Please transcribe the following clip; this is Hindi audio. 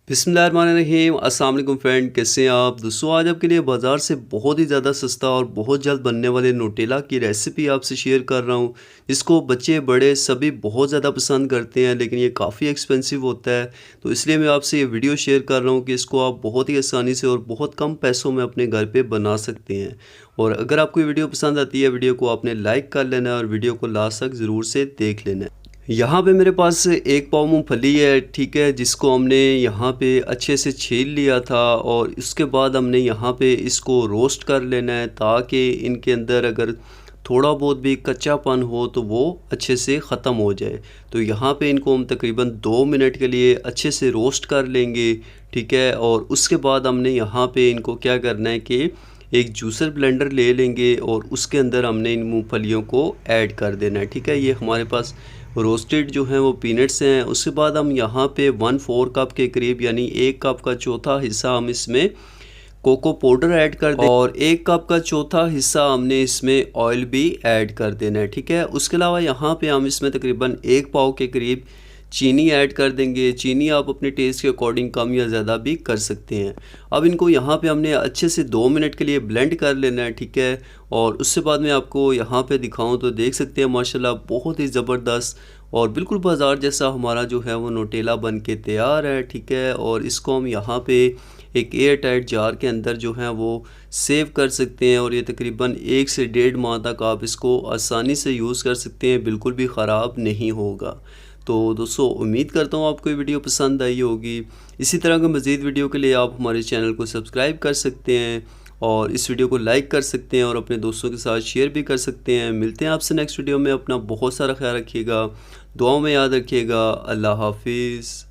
बिस्मिल्लाहिर्रहमानिर्रहीम। अस्सलाम वालेकुम फ्रेंड, कैसे हैं आप दोस्तों। आज आपके लिए बाज़ार से बहुत ही ज़्यादा सस्ता और बहुत जल्द बनने वाले न्यूटेला की रेसिपी आपसे शेयर कर रहा हूं, जिसको बच्चे बड़े सभी बहुत ज़्यादा पसंद करते हैं, लेकिन ये काफ़ी एक्सपेंसिव होता है। तो इसलिए मैं आपसे ये वीडियो शेयर कर रहा हूँ कि इसको आप बहुत ही आसानी से और बहुत कम पैसों में अपने घर पर बना सकते हैं। और अगर आपको ये वीडियो पसंद आती है, वीडियो को आपने लाइक कर लेना है और वीडियो को लास्ट तक ज़रूर से देख लेना है। यहाँ पे मेरे पास एक पाव मूंगफली है, ठीक है, जिसको हमने यहाँ पे अच्छे से छील लिया था और उसके बाद हमने यहाँ पे इसको रोस्ट कर लेना है, ताकि इनके अंदर अगर थोड़ा बहुत भी कच्चापन हो तो वो अच्छे से ख़त्म हो जाए। तो यहाँ पे इनको हम तकरीबन 2 मिनट के लिए अच्छे से रोस्ट कर लेंगे, ठीक है। और उसके बाद हमने यहाँ पे इनको क्या करना है कि एक जूसर ब्लेंडर ले लेंगे और उसके अंदर हमने इन मूंगफलियों को ऐड कर देना है, ठीक है। ये हमारे पास रोस्टेड जो हैं वो पीनट्स हैं। उसके बाद हम यहाँ पे 1/4 कप के करीब, यानी 1 कप का चौथा हिस्सा हम इसमें कोको पाउडर ऐड कर दें और 1 कप का चौथा हिस्सा हमने इसमें ऑयल भी ऐड कर देना है, ठीक है। उसके अलावा यहाँ पे हम इसमें तकरीबन 1 पाव के करीब चीनी ऐड कर देंगे। चीनी आप अपने टेस्ट के अकॉर्डिंग कम या ज़्यादा भी कर सकते हैं। अब इनको यहाँ पे हमने अच्छे से 2 मिनट के लिए ब्लेंड कर लेना है, ठीक है। और उससे बाद मैं आपको यहाँ पे दिखाऊं तो देख सकते हैं माशाल्लाह बहुत ही ज़बरदस्त और बिल्कुल बाज़ार जैसा हमारा जो है वो न्यूटेला बन के तैयार है, ठीक है। और इसको हम यहाँ पे एक एयर टाइट जार के अंदर जो है वो सेव कर सकते हैं और ये तकरीबन 1 से 1.5 माह तक आप इसको आसानी से यूज़ कर सकते हैं, बिल्कुल भी ख़राब नहीं होगा। तो दोस्तों, उम्मीद करता हूँ आपको ये वीडियो पसंद आई होगी। इसी तरह के मज़ीद वीडियो के लिए आप हमारे चैनल को सब्सक्राइब कर सकते हैं और इस वीडियो को लाइक कर सकते हैं और अपने दोस्तों के साथ शेयर भी कर सकते हैं। मिलते हैं आपसे नेक्स्ट वीडियो में। अपना बहुत सारा ख्याल रखिएगा, दुआओं में याद रखिएगा। अल्लाह हाफिज़।